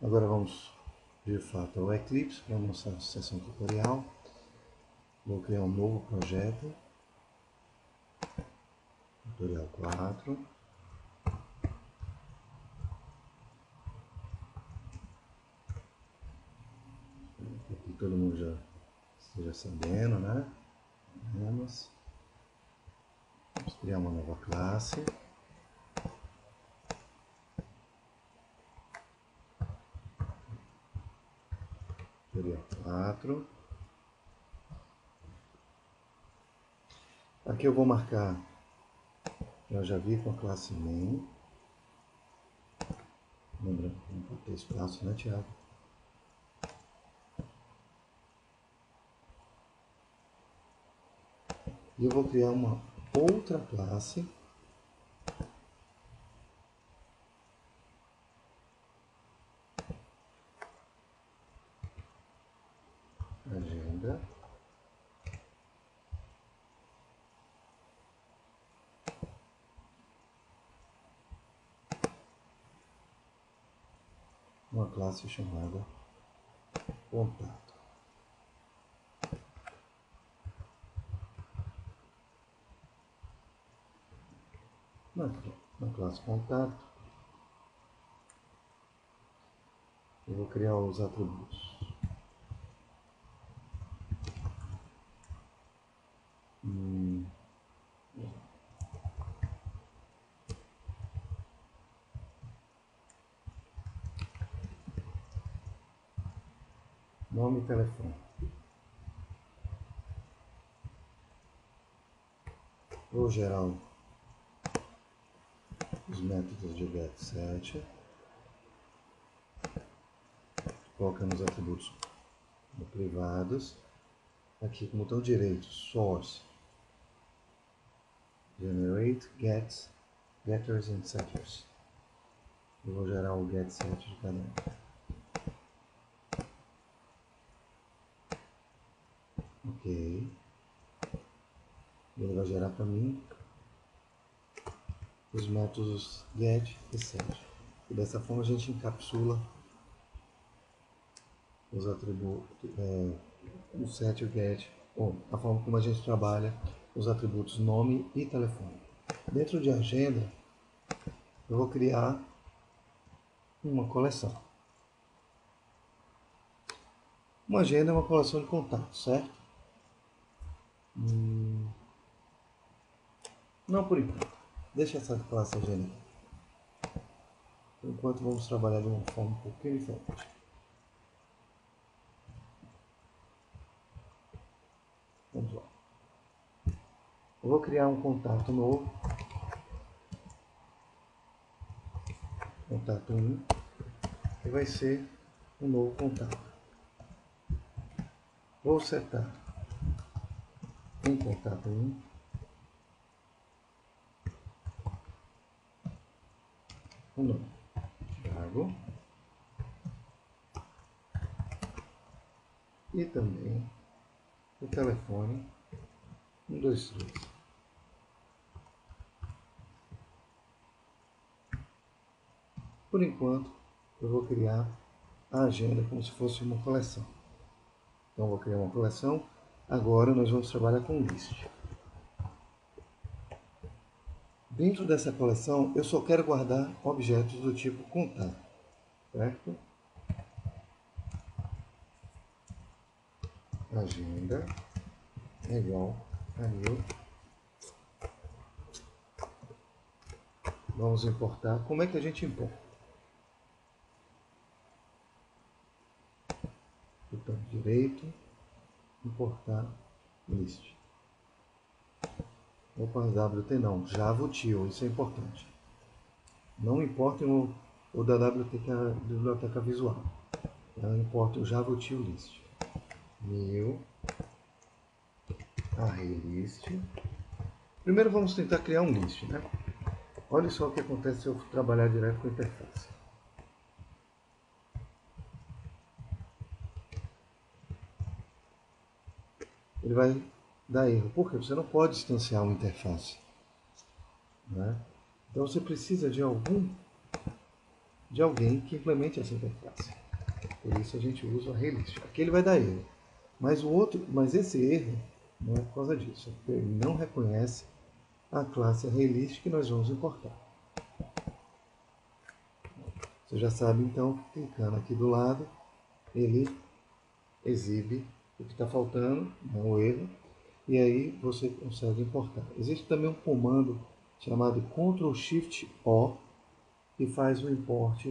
Agora vamos de fato ao Eclipse para mostrar a sessão tutorial. Vou criar um novo projeto, tutorial 4. Aqui todo mundo já esteja sabendo, né? Vamos criar uma nova classe. Tutorial 4. Aqui eu vou marcar, eu já vi com a classe main. Lembra, não pode ter espaço, né, Thiago? E eu vou criar uma outra classe. Agenda. Uma classe chamada contato. Na classe contato, eu vou criar os atributos. Nome e telefone. Vou gerar os métodos de getSet, colocando os atributos privados. Aqui com o botão direito, source, generate, get, getters and setters. Eu vou gerar o getSet de cada um. Ok. Ele vai gerar para mim os métodos get e set. E dessa forma a gente encapsula os atributos, o set e o get, ou a forma como a gente trabalha os atributos nome e telefone. Dentro de agenda, eu vou criar uma coleção. Uma agenda é uma coleção de contatos, certo? Não por enquanto. Deixa essa classe agenda. Por enquanto vamos trabalhar de uma forma um pouquinho diferente. Vamos lá. Eu vou criar um contato novo. Contato 1. Que vai ser um novo contato. Vou setar um contato 1. O nome. Thiago. E também o telefone 123. Por enquanto, eu vou criar a agenda como se fosse uma coleção. Então, eu vou criar uma coleção. Agora, nós vamos trabalhar com list. Dentro dessa coleção, eu só quero guardar objetos do tipo contato, certo? Agenda é igual a new. Vamos importar. Como é que a gente importa? Botão direito, importar list. Opa, WT não, JavaUtil, isso é importante. Não importem o da WT, que é a biblioteca visual. Ela importa o JavaUtil list. New array list. Primeiro vamos tentar criar um list, né? Olha só o que acontece se eu trabalhar direto com a interface. Ele vai dar erro. Por quê? Você não pode instanciar uma interface, né? Então você precisa de de alguém que implemente essa interface. Por isso a gente usa o ArrayList. Aqui ele vai dar erro. Mas esse erro não é por causa disso. Ele não reconhece a classe ArrayList que nós vamos importar. Você já sabe então que clicando aqui do lado, ele exibe o que está faltando, o erro, e aí você consegue importar. Existe também um comando chamado Ctrl+Shift+O que faz o import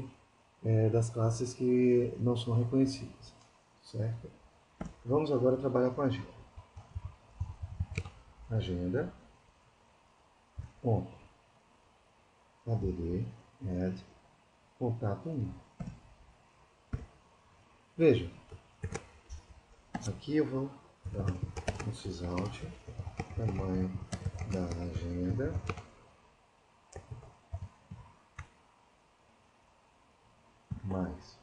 das classes que não são reconhecidas, certo? Vamos agora trabalhar com a agenda. Agenda, ponto, add, add, contato 1. Veja, aqui eu vou dar um sysout, tamanho da agenda, mais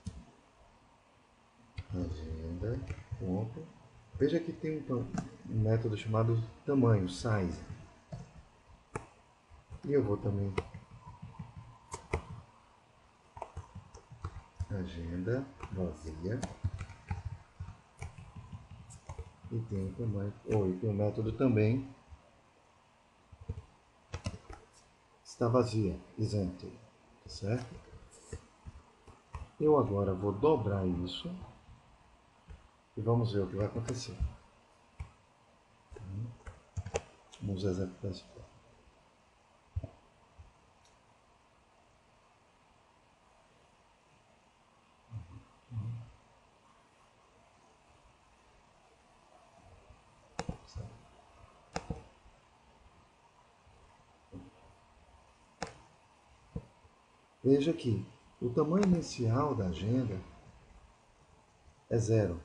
agenda, ponto. Veja que tem um método chamado tamanho, size. E eu vou também agenda vazia. E tem o tamanho, e tem o método também está vazia, is empty, certo? Eu agora vou dobrar isso e vamos ver o que vai acontecer. Vamos executar esse plano. Veja que o tamanho inicial da agenda é 0.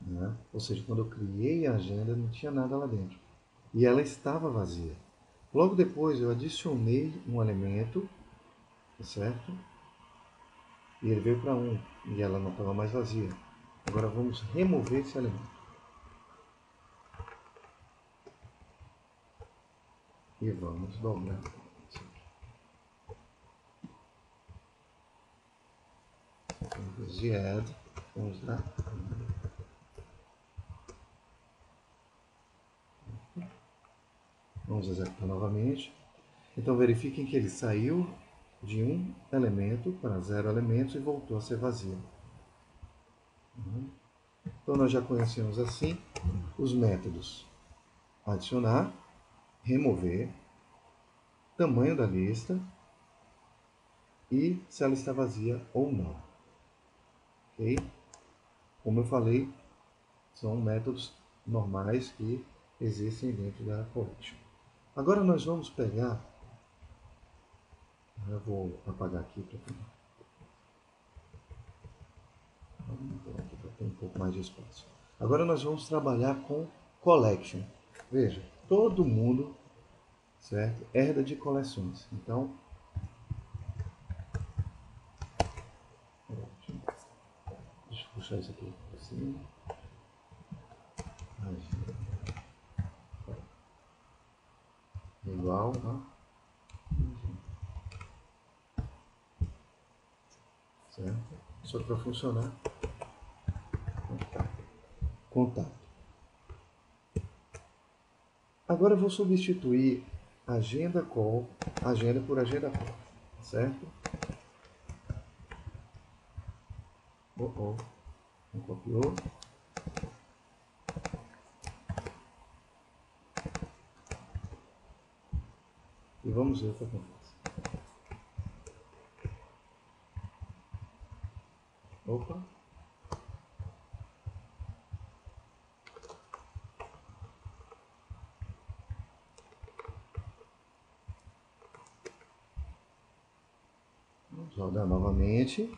Né? Ou seja, quando eu criei a agenda não tinha nada lá dentro. E ela estava vazia. Logo depois eu adicionei um elemento, certo? E ele veio para 1 e ela não estava mais vazia. Agora vamos remover esse elemento. E vamos dobrar. Em vez de add, vamos dar. Vamos executar novamente. Então verifiquem que ele saiu de um elemento para 0 elementos e voltou a ser vazio. Então nós já conhecemos assim os métodos adicionar, remover, tamanho da lista e se ela está vazia ou não. Ok? Como eu falei, são métodos normais que existem dentro da collection. Agora nós vamos pegar, eu vou apagar aqui para ter um pouco mais de espaço. Agora nós vamos trabalhar com collection. Veja, todo mundo, certo, herda de coleções. Então, deixa eu puxar isso aqui para cima. Igual a certo? Só para funcionar. Contato. Agora eu vou substituir agenda call, agenda por agenda call, certo? Não copiou. E vamos ver o que acontece. Opa. Vamos rodar novamente.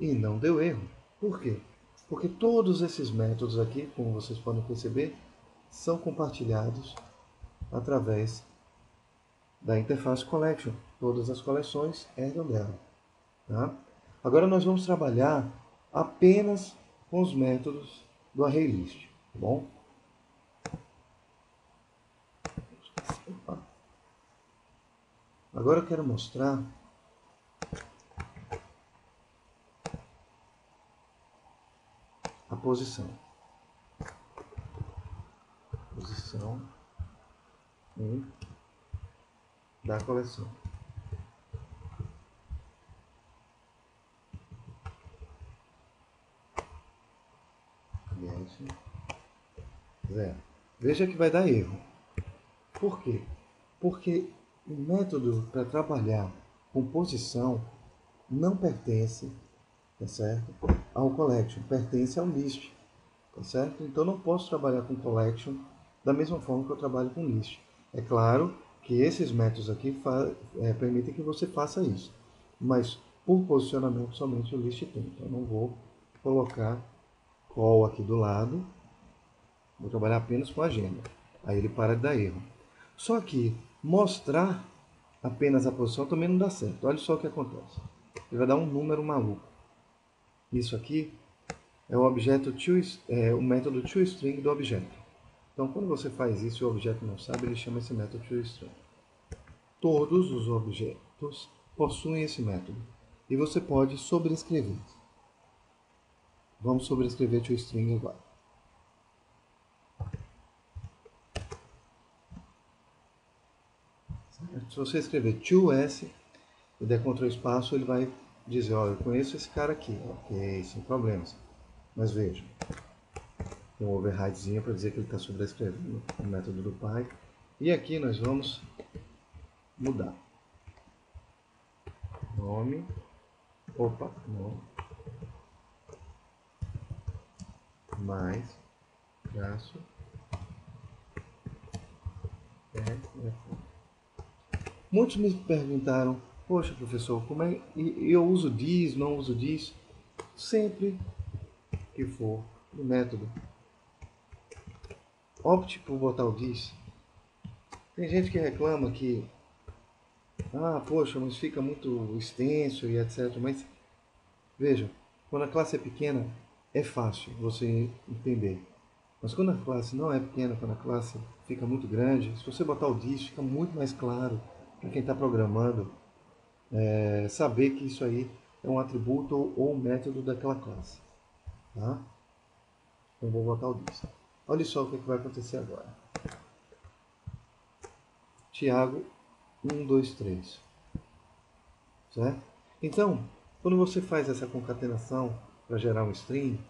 E não deu erro. Por quê? Porque todos esses métodos aqui, como vocês podem perceber, são compartilhados através da interface collection. Todas as coleções herdam dela. Tá? Agora nós vamos trabalhar apenas com os métodos do ArrayList. Tá bom? Agora eu quero mostrar a posição. Posição 1 da coleção. Get 0. Veja que vai dar erro. Por quê? Porque o método para trabalhar com posição não pertence, tá certo, ao collection, pertence ao list, tá certo? Então não posso trabalhar com collection da mesma forma que eu trabalho com list. É claro que esses métodos aqui permitem que você faça isso, mas por posicionamento somente o list tem. Então não vou colocar call aqui do lado, vou trabalhar apenas com agenda. Aí ele para de dar erro. Só que mostrar apenas a posição também não dá certo. Olha só o que acontece. Ele vai dar um número maluco. Isso aqui é o método toString do objeto. Então, quando você faz isso e o objeto não sabe, ele chama esse método toString. Todos os objetos possuem esse método. E você pode sobrescrever. Vamos sobrescrever toString agora. Se você escrever toS e der Ctrl espaço, ele vai dizer, olha, eu conheço esse cara aqui. Ok, sem problemas. Mas veja, tem um overridezinho para dizer que ele está sobrescrevendo o método do pai. E aqui nós vamos mudar. Nome. Mais traço. Muitos me perguntaram, poxa professor, como é eu uso this, não uso this? Sempre que for no método, opte por botar o this. Tem gente que reclama que, poxa, mas fica muito extenso e etc. Mas veja, quando a classe é pequena, é fácil você entender. Mas quando a classe não é pequena, quando a classe fica muito grande, se você botar o this, fica muito mais claro para quem está programando saber que isso aí é um atributo ou um método daquela classe. Tá? Então vou botar o this. Olha só o que vai acontecer agora. Tiago 1, 2, 3. Certo? Então, quando você faz essa concatenação para gerar um string,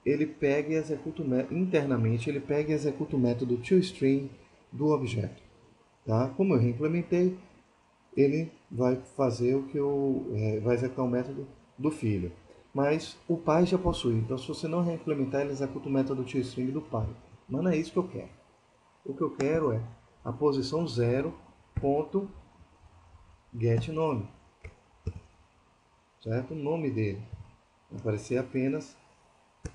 ele pega e executa internamente, ele pega e executa o método toString do objeto. Tá? Como eu reimplementei, ele vai fazer vai executar o método do filho. Mas o pai já possui, então se você não reimplementar, ele executa o método toString do pai. Mas não é isso que eu quero. O que eu quero é a posição 0.getNome. Certo? O nome dele. Vai aparecer apenas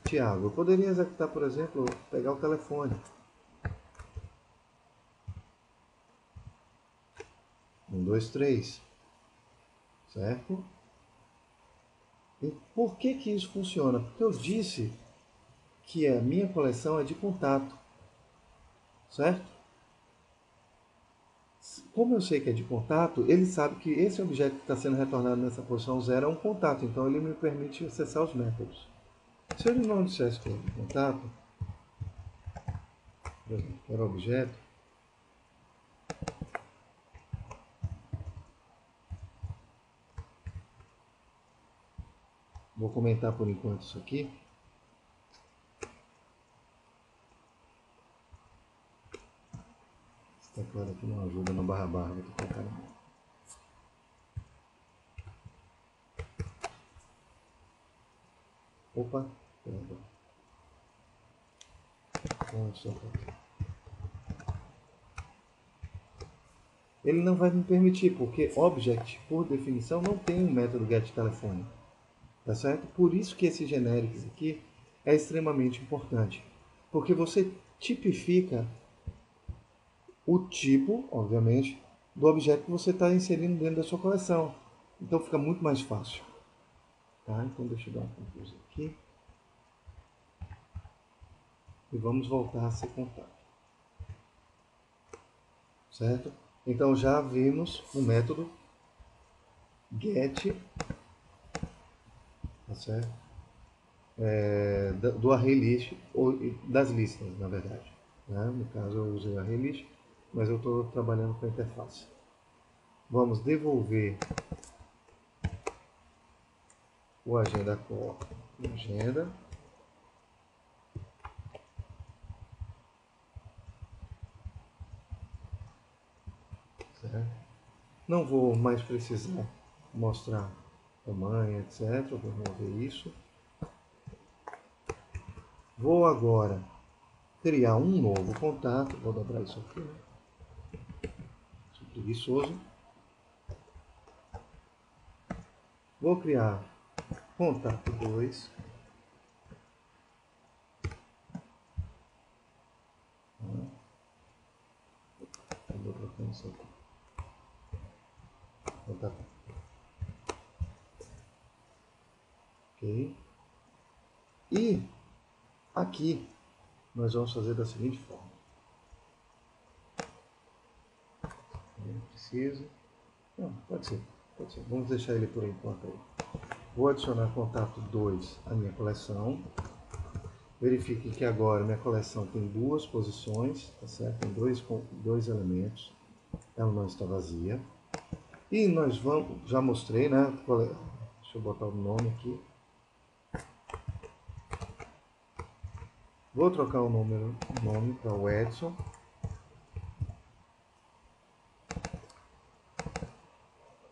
Tiago. Eu poderia executar, por exemplo, pegar o telefone. 1, 2, 3. Certo? E por que isso funciona? Porque eu disse que a minha coleção é de contato. Certo? Como eu sei que é de contato, ele sabe que esse objeto que está sendo retornado nessa posição 0 é um contato. Então ele me permite acessar os métodos. Se ele não dissesse que é de contato, por exemplo, quero objeto, vou comentar por enquanto isso aqui. Esse teclado aqui não ajuda na barra, vou ter que colocar na mão. Opa, perdão. Ele não vai me permitir, porque object, por definição, não tem um método getTelefone. Tá certo? Por isso que esse generics aqui é extremamente importante. Porque você tipifica o tipo, obviamente, do objeto que você está inserindo dentro da sua coleção. Então fica muito mais fácil. Tá? Então deixa eu dar uma conclusão aqui. E vamos voltar a ser contato. Certo? Então já vimos o método get, tá certo? Do ArrayList, ou das listas, na verdade. Né? No caso eu usei o ArrayList, mas eu estou trabalhando com a interface. Vamos devolver o agenda call agenda. Certo? Não vou mais precisar mostrar tamanho, etc. Vou remover isso. Vou agora criar um novo contato. Vou dobrar isso aqui. Sou preguiçoso. Vou criar contato 2. Vou trocar isso aqui. Contato. Ok. E aqui nós vamos fazer da seguinte forma. Não preciso. Não, pode ser. Pode ser. Vamos deixar ele por enquanto aí. Vou adicionar contato 2 à minha coleção. Verifique que agora minha coleção tem duas posições, tá certo? Tem dois elementos. Ela não está vazia. E nós vamos, já mostrei, né? Deixa eu botar o nome aqui. Vou trocar o nome para o Edson.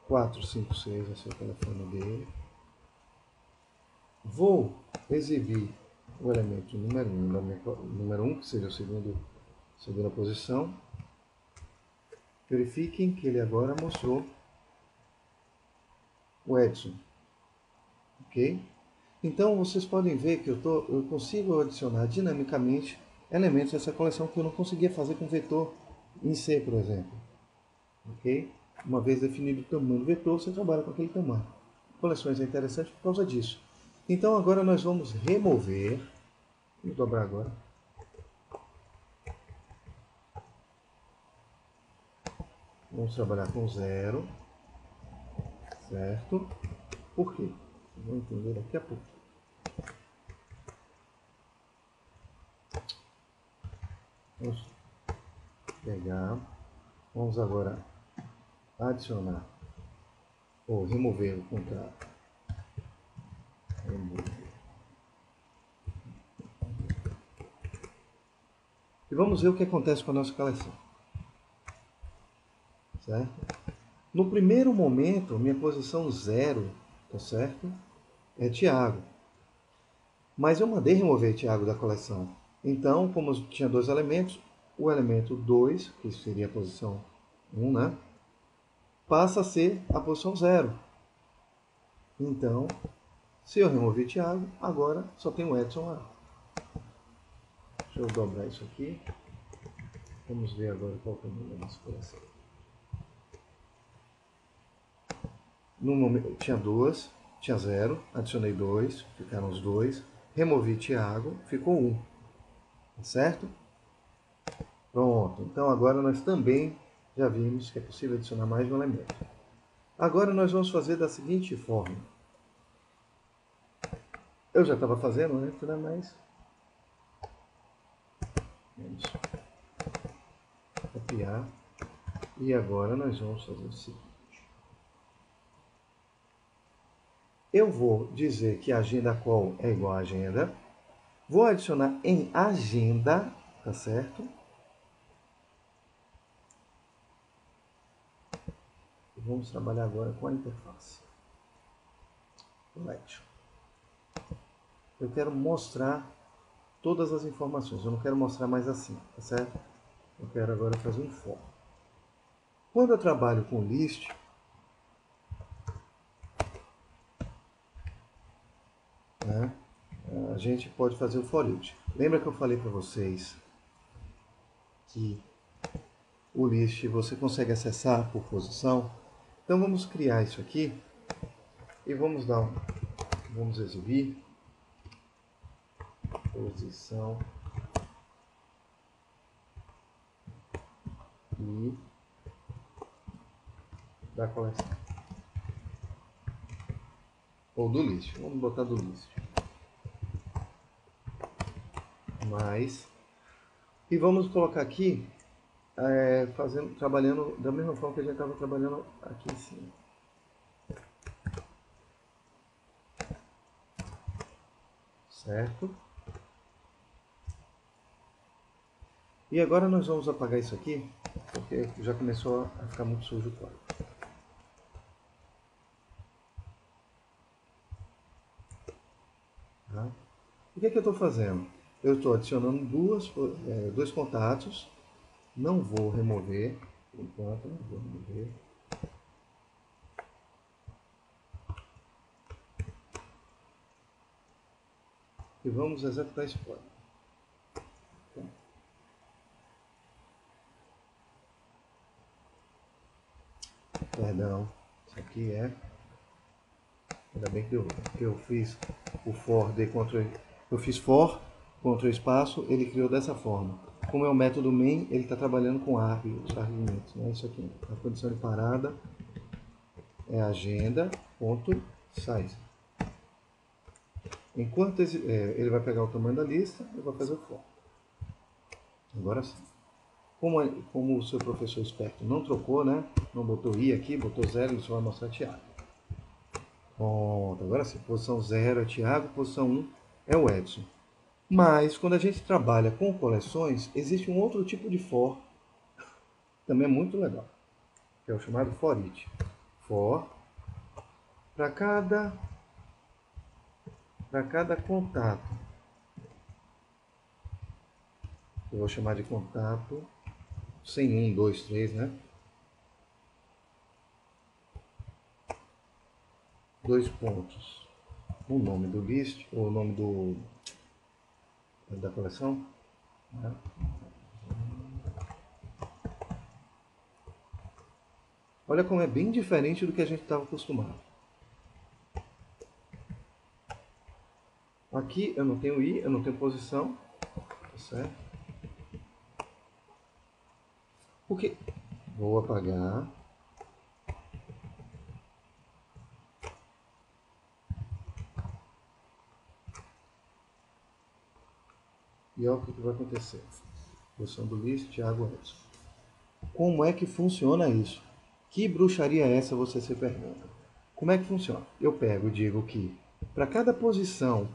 (456) esse é o telefone dele. Vou exibir o elemento número 1, que seja a segunda posição. Verifiquem que ele agora mostrou o Edson. Ok? Então vocês podem ver que eu consigo adicionar dinamicamente elementos dessa coleção que eu não conseguia fazer com vetor em C, por exemplo. Ok? Uma vez definido o tamanho do vetor, você trabalha com aquele tamanho. Coleções é interessante por causa disso. Então agora nós vamos remover. Vou dobrar agora. Vamos trabalhar com 0. Certo? Por quê? Vou entender daqui a pouco. Vamos pegar. Vamos agora adicionar ou remover o contrato. E vamos ver o que acontece com a nossa coleção. Certo? No primeiro momento, minha posição 0, tá certo? É Thiago. Mas eu mandei remover Thiago da coleção. Então, como eu tinha dois elementos, o elemento 2, que seria a posição 1, né? Passa a ser a posição 0. Então, se eu remover Thiago, agora só tem o Edson lá. Deixa eu dobrar isso aqui. Vamos ver agora qual é o tamanho da nossa coleção. No momento, tinha 0, adicionei 2, ficaram os 2. Removi Thiago, ficou 1. Tá certo? Pronto. Então agora nós também já vimos que é possível adicionar mais um elemento. Agora nós vamos fazer da seguinte forma. Eu já estava fazendo, né? Mas vamos copiar. E agora nós vamos fazer o seguinte. Eu vou dizer que a agenda call é igual a agenda. Vou adicionar em agenda, tá certo? E vamos trabalhar agora com a interface. Collection. Eu quero mostrar todas as informações. Eu não quero mostrar mais assim, tá certo? Eu quero agora fazer um for. Quando eu trabalho com list, né, a gente pode fazer o for each. Lembra que eu falei para vocês que o list você consegue acessar por posição? Então vamos criar isso aqui e vamos exibir posição e da coleção. Ou do list. Vamos botar do list. Mais. E vamos colocar aqui, trabalhando da mesma forma que a gente estava trabalhando aqui em cima. Certo? E agora nós vamos apagar isso aqui, porque já começou a ficar muito sujo o quadro. Tá? O que é que eu estou fazendo? Eu estou adicionando dois contatos, não vou remover, por enquanto, não vou remover. E vamos executar esse código. Perdão, isso aqui é... Ainda bem que eu fiz o for de Ctrl... Eu fiz for, Ctrl espaço, ele criou dessa forma. Como é o método main, ele está trabalhando com arg, os argumentos. Né? Isso aqui, a condição de parada é agenda.size. Enquanto ele vai pegar o tamanho da lista, eu vou fazer o for. Agora sim. Como o seu professor esperto não trocou, né? Não botou i aqui, botou 0, ele só vai mostrar Thiago. Pronto, agora sim. Posição 0 é Thiago, posição 1 é o Edson. Mas, quando a gente trabalha com coleções, existe um outro tipo de for, também é muito legal, que é o chamado for each. For, para cada contato, eu vou chamar de contato, sem 1, 2, 3, né? 2 pontos, o nome do list, ou o nome da coleção, né? Olha como é bem diferente do que a gente estava acostumado. Aqui eu não tenho i, eu não tenho posição, tá certo? Porque vou apagar. E olha o que vai acontecer. Posição do list, Thiago Edson. Como é que funciona isso? Que bruxaria é essa, você se pergunta? Como é que funciona? Eu pego e digo que para cada posição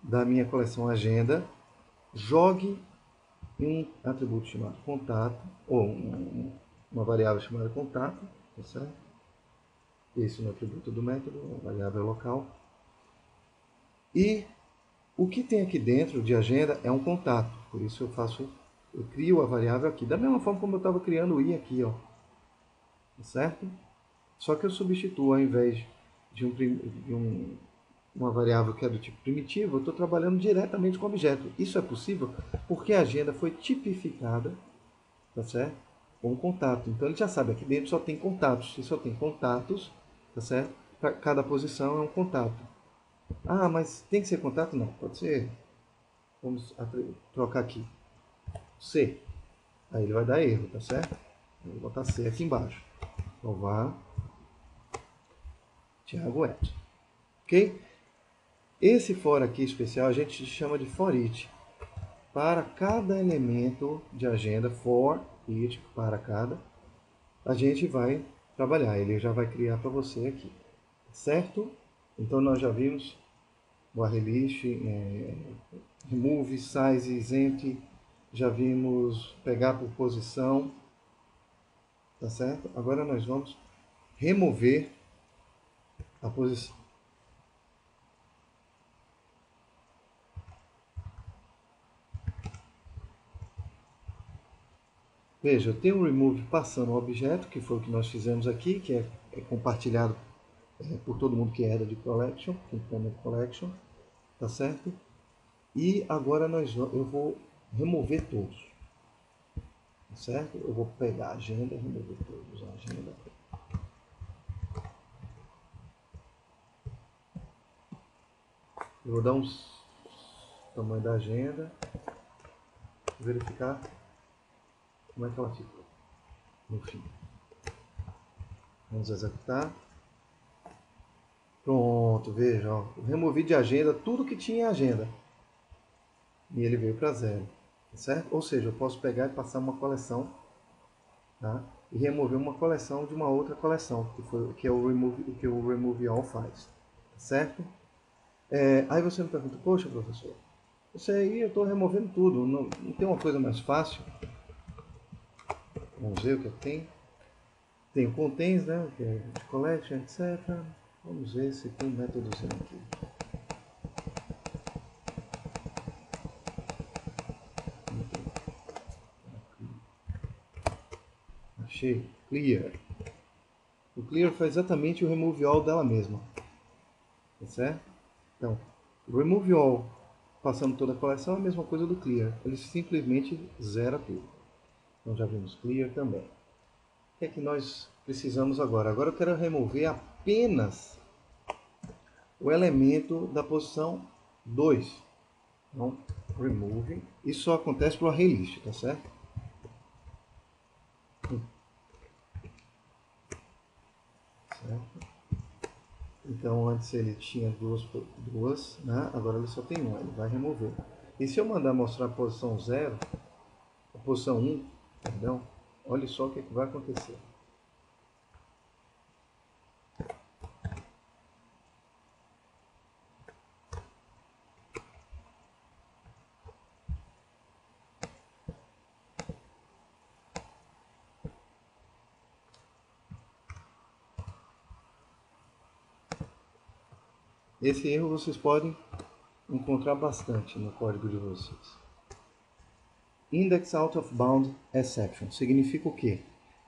da minha coleção agenda, jogue um atributo chamado contato, ou uma variável chamada contato, tá certo? Esse é o atributo do método, uma variável local. E o que tem aqui dentro de agenda é um contato, por isso eu crio a variável aqui, da mesma forma como eu estava criando o i aqui, ó, certo? Só que eu substituo, ao invés de uma variável que é do tipo primitivo, eu estou trabalhando diretamente com o objeto. Isso é possível porque a agenda foi tipificada, tá certo? Com um contato. Então ele já sabe, aqui dentro só tem contatos. Se só tem contatos, tá certo? Para cada posição é um contato. Ah, mas tem que ser contato? Não, pode ser. Vamos trocar aqui. C. Aí ele vai dar erro, tá certo? Eu vou botar C aqui embaixo. Salvar. Thiago Edson. Ok? Esse for aqui especial a gente chama de for each. Para cada elemento de agenda, for each, para cada, a gente vai trabalhar. Ele já vai criar para você aqui. Certo? Então nós já vimos o arraylist, remove, size, empty. Já vimos pegar por posição. Tá certo? Agora nós vamos remover a posição. Veja, eu tenho um remove passando o objeto, que foi o que nós fizemos aqui, que é compartilhado por todo mundo que é header de collection, que tem no collection, tá certo? E agora eu vou remover todos, tá certo? Eu vou pegar a agenda e remover todos, a agenda. Eu vou dar um tamanho da agenda, verificar como é que ela ficou no fim. Vamos executar. Pronto, veja, ó, eu removi de agenda tudo que tinha em agenda. E ele veio para 0, certo? Ou seja, eu posso pegar e passar uma coleção, tá? E remover uma coleção de uma outra coleção, que é o remove all faz, certo? Aí você me pergunta, poxa, professor, isso aí eu estou removendo tudo, não tem uma coisa mais fácil? Vamos ver o que tem. Tem o contains, né, que é de collection, etc. Vamos ver se tem um métodozinho aqui. Achei. Clear. O clear faz exatamente o remove all dela mesma. Tá certo? Então, o remove all passando toda a coleção é a mesma coisa do clear. Ele simplesmente zera tudo. Então já vimos clear também. O que é que nós precisamos agora? Agora eu quero remover apenas o elemento da posição 2. Então, remove. Isso só acontece para o array list, tá certo? Certo? Então antes ele tinha duas, né? Agora ele só tem uma, ele vai remover. E se eu mandar mostrar a posição 0, a posição 1, perdão, olha só o que vai acontecer. Esse erro vocês podem encontrar bastante no código de vocês. Index out of bound exception significa o quê?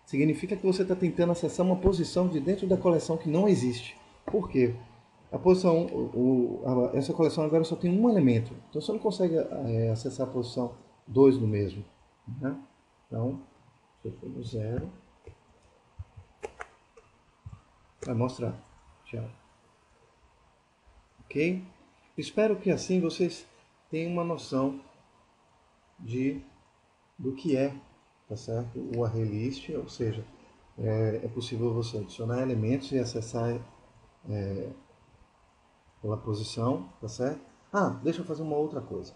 Significa que você está tentando acessar uma posição de dentro da coleção que não existe. Por quê? A posição, essa coleção agora só tem um elemento, então você não consegue acessar a posição 2 no mesmo. Né? Então, se eu for no 0, vai mostrar. Tchau. Ok? Espero que assim vocês tenham uma noção do que é, tá certo? O array list, ou seja, é possível você adicionar elementos e acessar pela posição, tá certo? Deixa eu fazer uma outra coisa.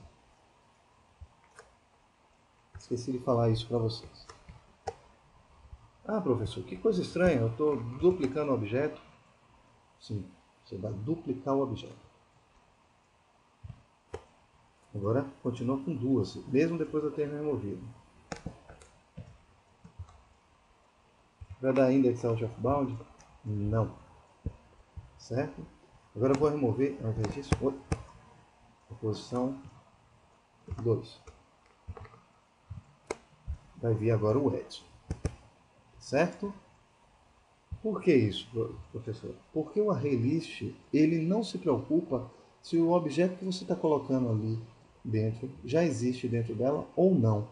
Esqueci de falar isso para vocês. Professor, que coisa estranha, eu estou duplicando o objeto. Sim, você vai duplicar o objeto. Agora continua com duas, mesmo depois de eu ter removido. Vai dar index out of bound? Não. Certo? Agora eu vou remover, ao invés disso, a posição 2. Vai vir agora o Edson. Certo? Por que isso, professor? Porque o array list, ele não se preocupa se o objeto que você está colocando ali dentro já existe dentro dela ou não.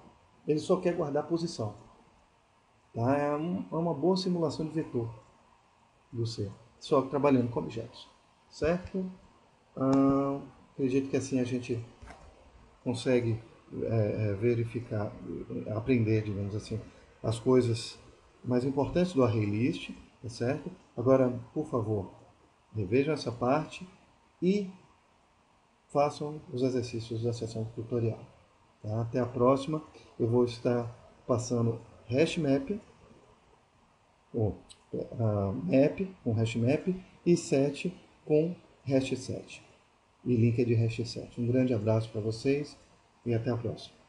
Ele só quer guardar a posição. Tá? É uma boa simulação de vetor do C, só trabalhando com objetos. Certo? Acredito que assim a gente consegue verificar, aprender, digamos assim, as coisas mais importantes do array list, tá certo? Agora, por favor, revejam essa parte e façam os exercícios da sessão tutorial. Tá? Até a próxima. Eu vou estar passando hashmap, map com hashmap e set com hash set. E link de hash set. Um grande abraço para vocês e até a próxima.